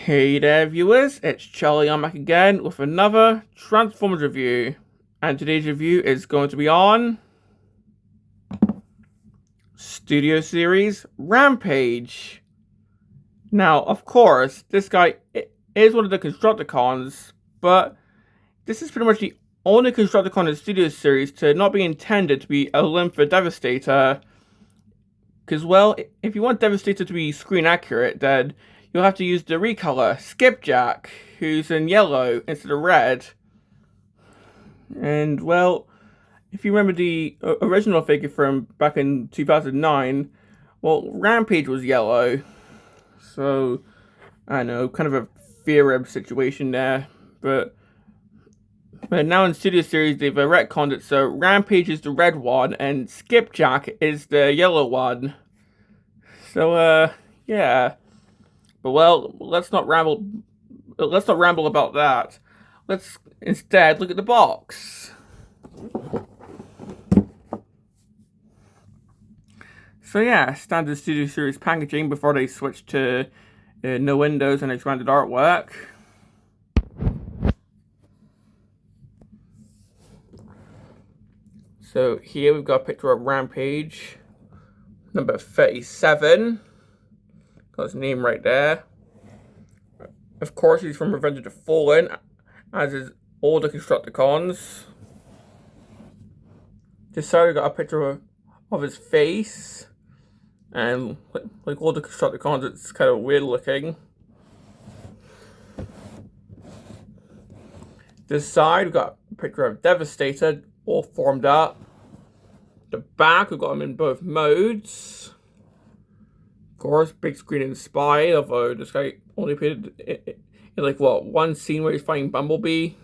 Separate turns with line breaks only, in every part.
Hey there viewers, it's Charlie. I'm back again with another Transformers review. And today's review is going to be on Studio Series Rampage. Now, of course, this guy is one of the Constructicons, but this is pretty much the only Constructicon in Studio Series to not be intended to be a limb for Devastator. Because, well, if you want Devastator to be screen accurate, then you'll have to use the recolor Skipjack, who's in yellow instead of red. And, well, if you remember the original figure from back in 2009, well, Rampage was yellow. So, I know, kind of a fear situation there. But now in Studio Series, they've retconned it, so Rampage is the red one, and Skipjack is the yellow one. So, yeah. But well, let's not ramble about that. Let's instead look at the box. So yeah, standard Studio Series packaging before they switched to no windows and expanded artwork. So here we've got a picture of Rampage, number 37. Got his name right there. Of course, he's from Revenge of the Fallen, as is all the Constructicons. This side we got a picture of his face, and like all the Constructicons, it's kind of weird looking. This side we got a picture of Devastator, all formed up. The back we've got him in both modes. Of course, big screen inspired, although this guy only appeared in like what, one scene where he's fighting Bumblebee.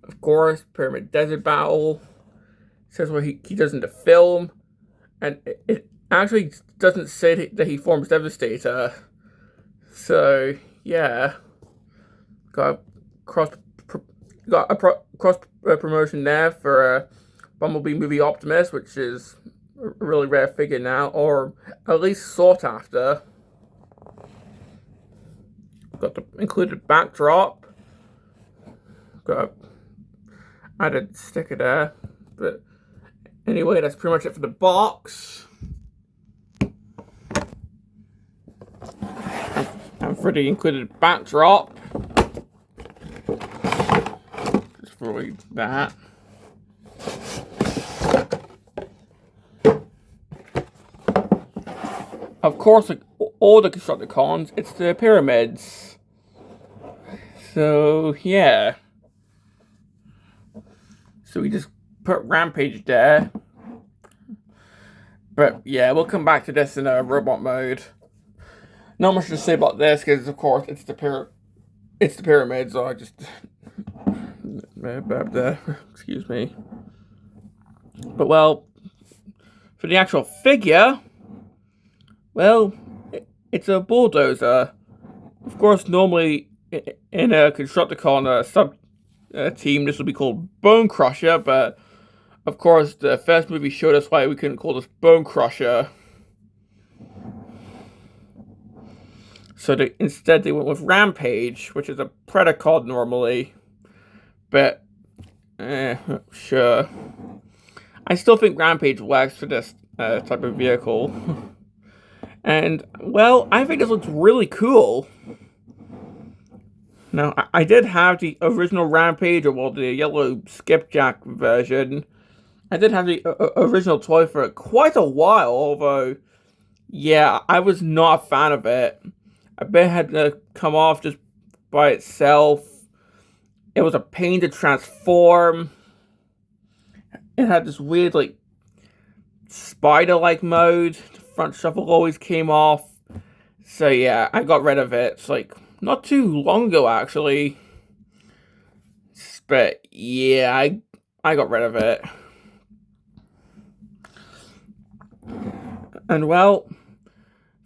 Of course, Pyramid Desert Battle. Says what he does in the film. And it actually doesn't say that he forms Devastator. So, yeah. Got a cross promotion there for Bumblebee movie Optimus, which is a really rare figure now, or at least sought after. Got the included backdrop. Got added sticker there. But anyway, that's pretty much it for the box. And for the included backdrop, just for that. Of course, like all the Constructicons, it's the pyramids. So, yeah. So we just put Rampage there. But, yeah, we'll come back to this in a robot mode. Not much to say about this, because, of course, it's the pyramids, so I just... excuse me. But, well, for the actual figure... Well, it's a bulldozer. Of course, normally in a Constructicon sub team, this would be called Bone Crusher, but of course, the first movie showed us why we couldn't call this Bone Crusher. So instead, they went with Rampage, which is a Predacon normally. But, sure. I still think Rampage works for this type of vehicle. And, well, I think this looks really cool. Now, I did have the original Rampage, or well, the yellow Skipjack version. I did have the original toy for quite a while, although, yeah, I was not a fan of it. I bet it had to come off just by itself. It was a pain to transform. It had this weird, like, spider-like mode. Front shuffle always came off. So yeah, I got rid of it. It's like not too long ago actually. But yeah, I got rid of it. And well,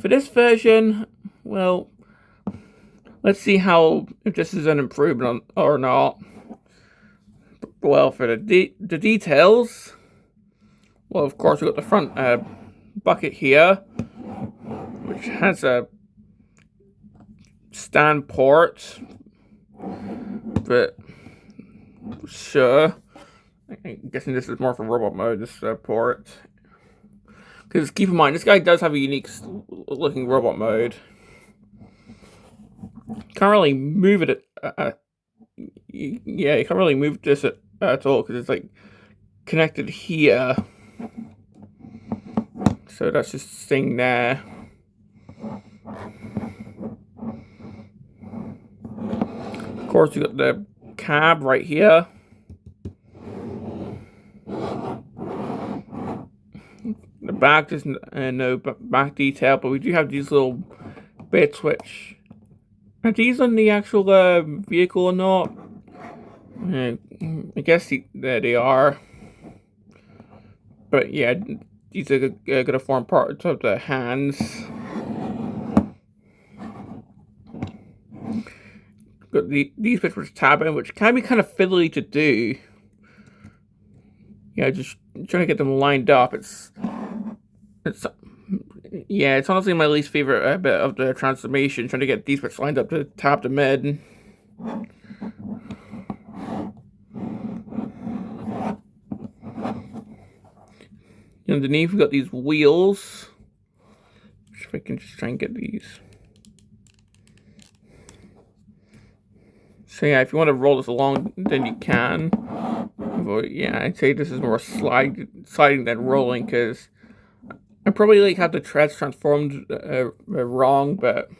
for this version, well, let's see if this is an improvement or not. Well, for the details, well, of course, we've got the front bucket here, which has a stand port, but sure. I'm guessing this is more for robot mode, this port. Because keep in mind, this guy does have a unique looking robot mode. Can't really move it. Yeah, you can't really move this at all because it's like connected here. So that's just staying there. Of course, you got the cab right here. The back doesn't no back detail, but we do have these little bits which are these on the actual vehicle or not? I guess there they are. But yeah, these are gonna form part of the hands. Got these bits with tabbing, which can be kind of fiddly to do. Yeah, just trying to get them lined up. It's honestly my least favorite bit of the transformation, trying to get these bits lined up to tab the mid. Underneath, we've got these wheels. If I can just try and get these. So yeah, if you want to roll this along, then you can. But yeah, I'd say this is more sliding than rolling, because I probably like have the treads transformed wrong, but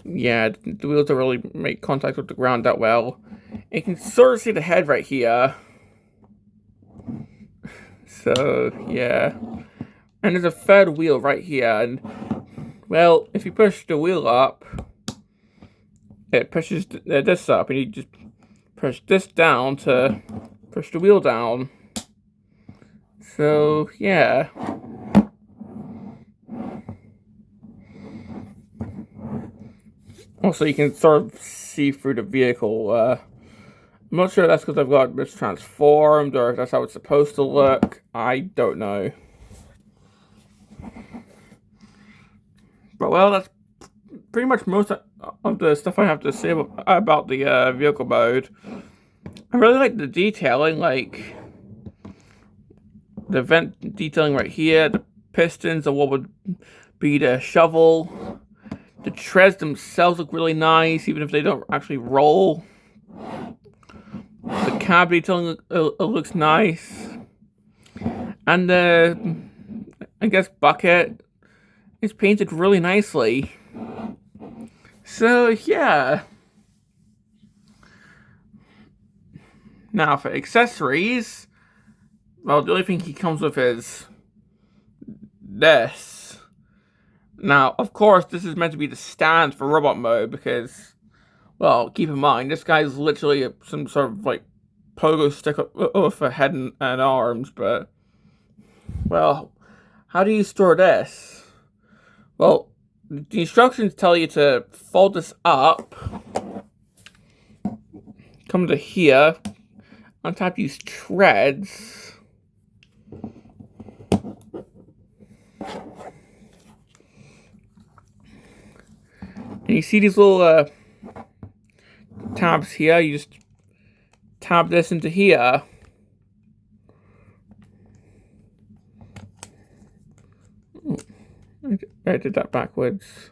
yeah, the wheels don't really make contact with the ground that well. You can sort of see the head right here. So yeah, and there's a third wheel right here, and well, if you push the wheel up, it pushes this up, and you just push this down to push the wheel down. So yeah. Also, you can sort of see through the vehicle. I'm not sure if that's because I've got this transformed or if that's how it's supposed to look. I don't know. But well, that's pretty much most of the stuff I have to say about the vehicle mode. I really like the detailing, like the vent detailing right here, the pistons of what would be the shovel. The treads themselves look really nice, even if they don't actually roll. The cab detailing looks nice. And the, I guess, bucket is painted really nicely. So, yeah. Now, for accessories, well, the only thing he comes with is this. Now, of course, this is meant to be the stand for robot mode because, well, keep in mind, this guy's literally some sort of, like, pogo stick with a head and arms, but, well, how do you store this? Well, the instructions tell you to fold this up, come to here, untap these treads, and you see these little tabs here. You just tab this into here. I did that backwards.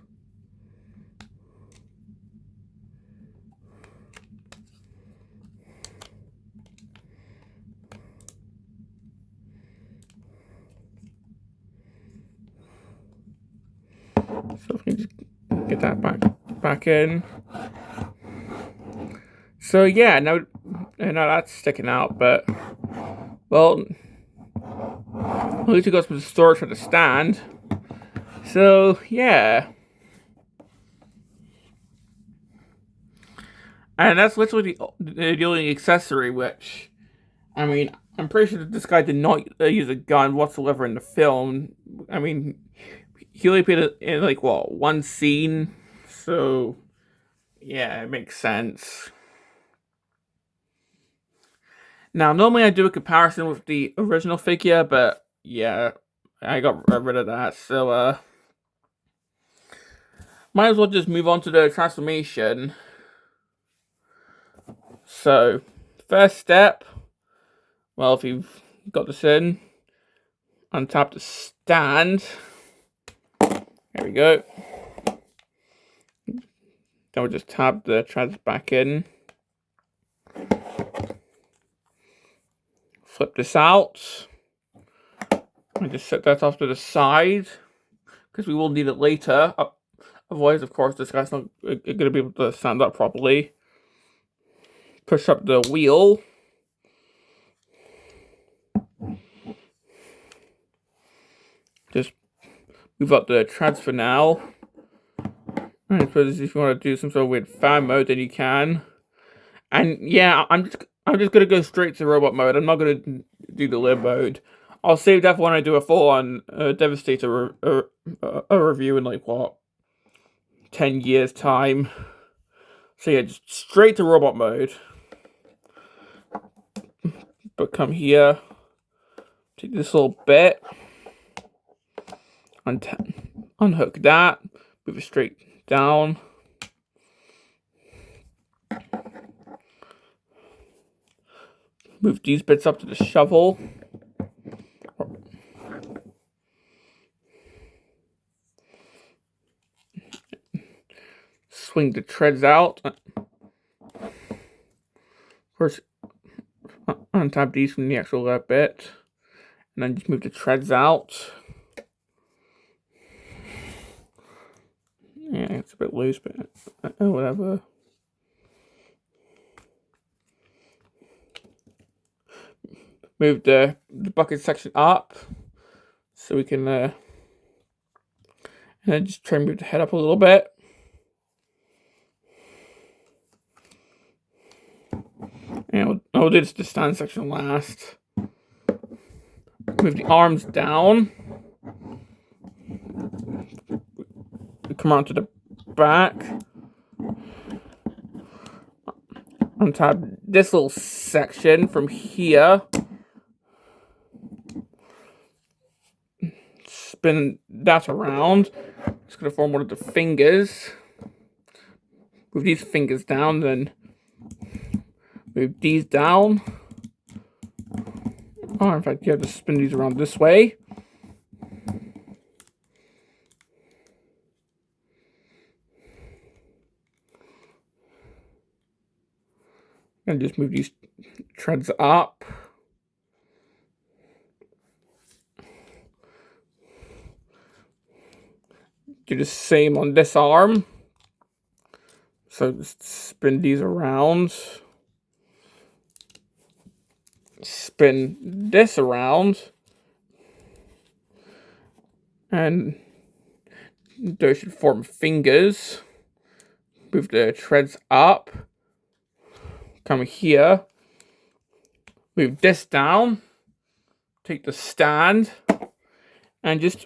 So if we just get that back in. So yeah, now that's sticking out, but well, at least we got some storage for the stand. So yeah, and that's literally the only accessory. Which, I mean, I'm pretty sure that this guy did not use a gun whatsoever in the film. I mean, he only played it in like what, one scene. So yeah, it makes sense. Now, normally I do a comparison with the original figure, but yeah, I got rid of that. So Might as well just move on to the transformation. So, first step, well, if you've got this in, untap the stand. There we go. Then we'll just tab the treads back in. Flip this out. And just set that off to the side, because we will need it later. Otherwise, of course, this guy's not going to be able to stand up properly. Push up the wheel. Just move up the treads for now. And I suppose if you want to do some sort of weird fan mode, then you can. And yeah, I'm just gonna go straight to robot mode. I'm not gonna do the live mode. I'll save that for when I do a full-on Devastator review in like what 10 years time. So yeah, just straight to robot mode. But come here, take this little bit, unhook that, move it straight down. Move these bits up to the shovel. Swing the treads out. Of course, untap these from the actual bit. And then just move the treads out. Yeah, it's a bit loose, but whatever. Move the bucket section up so we can, and then just try and move the head up a little bit. And we'll do the stand section last. Move the arms down. Come on to the back. Untap this little section from here. Spin that around. It's going to form one of the fingers. Move these fingers down, then move these down. Oh, in fact, you have to spin these around this way. And just move these treads up. Do the same on this arm. So just spin these around. Spin this around. And those should form fingers. Move the treads up. Come here. Move this down. Take the stand. And just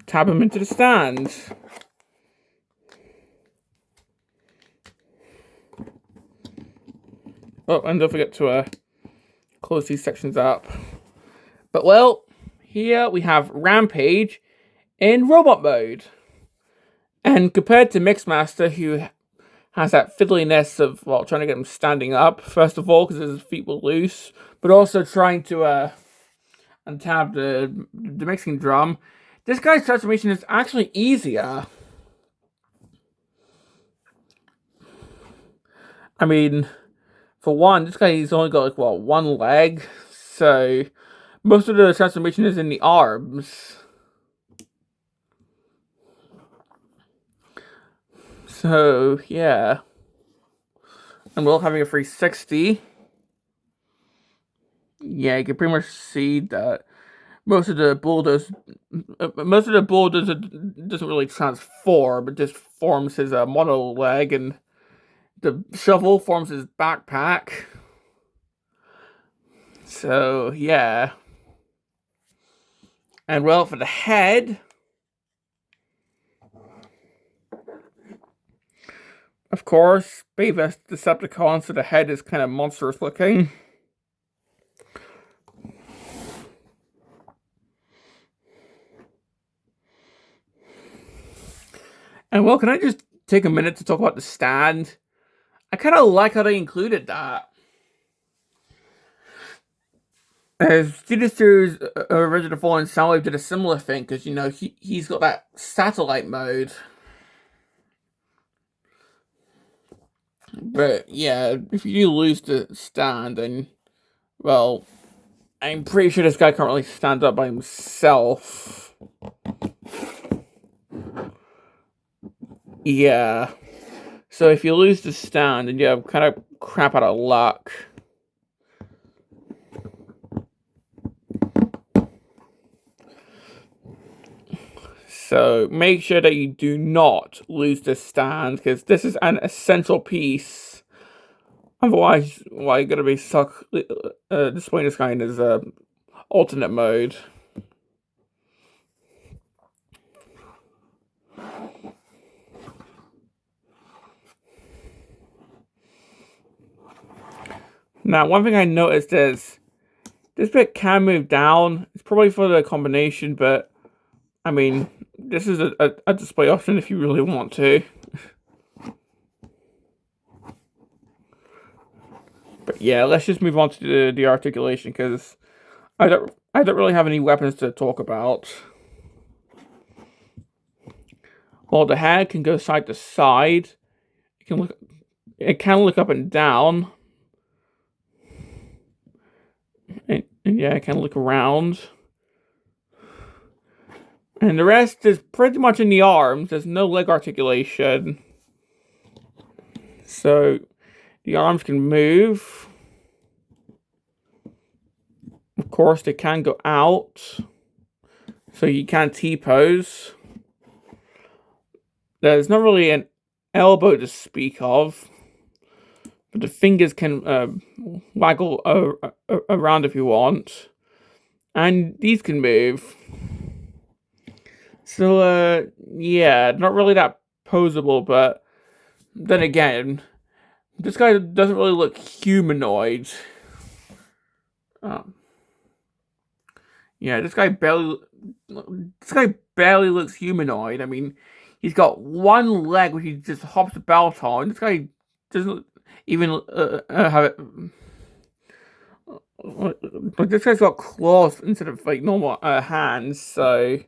tap them into the stand. Oh, and don't forget to close these sections up. But well, here we have Rampage in robot mode. And compared to Mixmaster, who has that fiddliness of, well, trying to get him standing up, first of all, because his feet were loose, but also trying to untap the mixing drum, this guy's transformation is actually easier. I mean, for one, this guy, he's only got, like, what, one leg? So, most of the transformation is in the arms. So, yeah. And we're having a 360. Yeah, you can pretty much see that most of the bulldozer doesn't really transform, it just forms his mono leg, and the shovel forms his backpack. So, yeah. And well, for the head, of course, Bayvest Decepticon, so the head is kind of monstrous looking. And well, can I just take a minute to talk about the stand? I kind of like how they included that. As Studios' original Fallen Soundwave did a similar thing, because, you know, he's got that satellite mode. But, yeah, if you do lose the stand, then, well, I'm pretty sure this guy can't really stand up by himself. Yeah. So if you lose the stand, then you have kind of crap out of luck. So make sure that you do not lose the stand, because this is an essential piece. Otherwise, well, you're gonna be stuck displaying this guy in his alternate mode. Now, one thing I noticed is this bit can move down. It's probably for the combination, but I mean, this is a display option if you really want to. But yeah, let's just move on to the articulation, because I don't really have any weapons to talk about. Well, the head can go side to side. It can look up and down. And yeah, it can look around. And the rest is pretty much in the arms. There's no leg articulation. So the arms can move. Of course, they can go out. So you can T-pose. There's not really an elbow to speak of. But the fingers can waggle around if you want. And these can move. So, yeah, not really that posable, but then again, this guy doesn't really look humanoid. Yeah, this guy barely looks humanoid. I mean, he's got one leg which he just hops about on. This guy doesn't even have it. Like, this guy's got claws instead of like normal hands. So,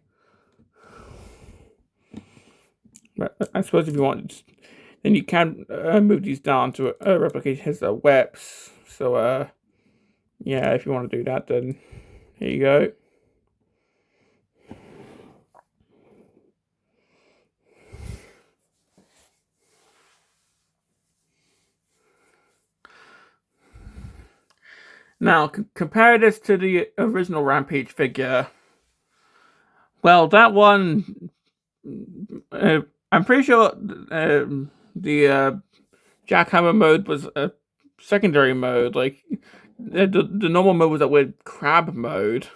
but I suppose if you want, then you can move these down to replicate his whips. So, yeah, if you want to do that, then here you go. Now, compare this to the original Rampage figure. Well, that one, I'm pretty sure the jackhammer mode was a secondary mode. Like, the normal mode was that weird crab mode.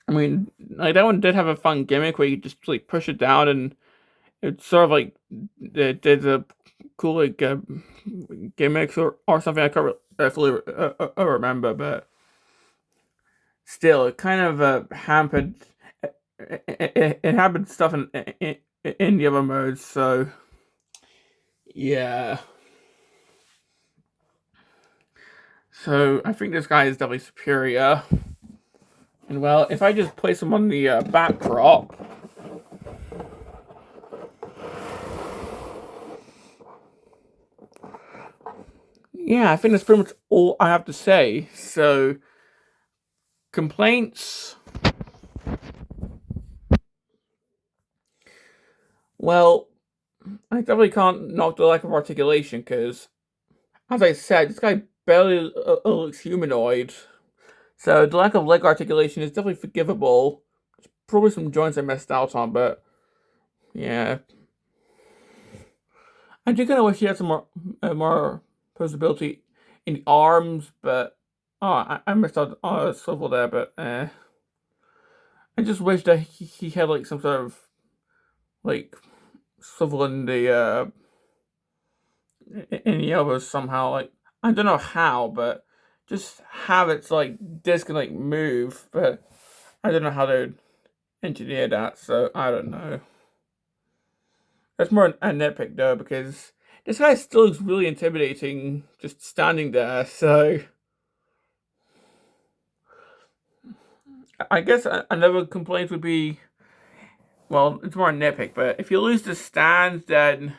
I mean, like, that one did have a fun gimmick where you just like push it down and it's sort of like it did a cool like gimmicks or something. I can't fully remember, but still, it kind of hampered. It hampered stuff in the other modes. So yeah. So I think this guy is definitely superior. And well, if I just place him on the backdrop. Yeah, I think that's pretty much all I have to say. So, complaints? Well, I definitely can't knock the lack of articulation, because, as I said, this guy barely looks humanoid. So, the lack of leg articulation is definitely forgivable. There's probably some joints I missed out on, but, yeah. I do kind of wish he had some more posability in the arms, but I missed out on a swivel there, but I just wish that he had like some sort of like swivel in the elbows somehow. Like, I don't know how, but just have it like this can like move, but I don't know how to engineer that, so I don't know. That's more a nitpick though, because this guy still looks really intimidating just standing there. So I guess another complaint would be, well, it's more a nitpick, but if you lose the stand, then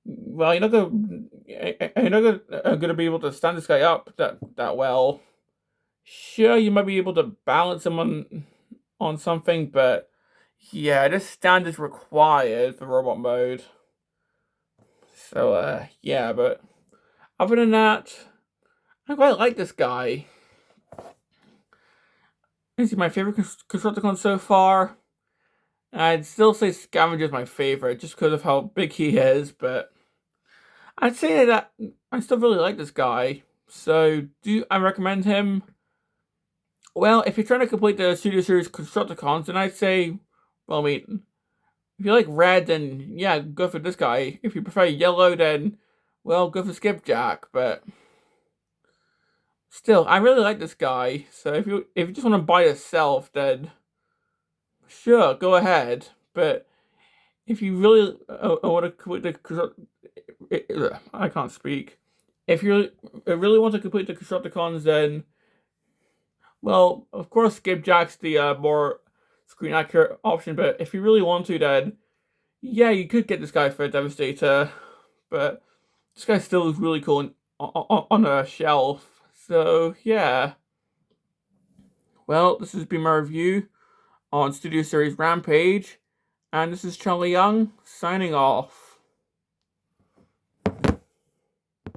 well, you're not gonna be able to stand this guy up that well. Sure, you might be able to balance him on something, but yeah, this stand is required for robot mode. So yeah, but other than that, I quite like this guy. Is he my favorite Constructicon so far? I'd still say Scavenger's my favorite, just because of how big he is, but I'd say that I still really like this guy. So, do I recommend him? Well, if you're trying to complete the Studio Series Constructicons, then I'd say, well, I mean, if you like red, then yeah, go for this guy. If you prefer yellow, then, well, go for Skipjack, but still, I really like this guy. So if you just want to buy yourself, then sure, go ahead. But if you really want to complete the I can't speak. If you really want to complete the Constructicons, then well, of course, Skipjack's the more screen accurate option. But if you really want to, then yeah, you could get this guy for a Devastator. But this guy still looks really cool on a shelf. So yeah. Well, this has been my review on Studio Series Rampage, and this is Charlie Young signing off.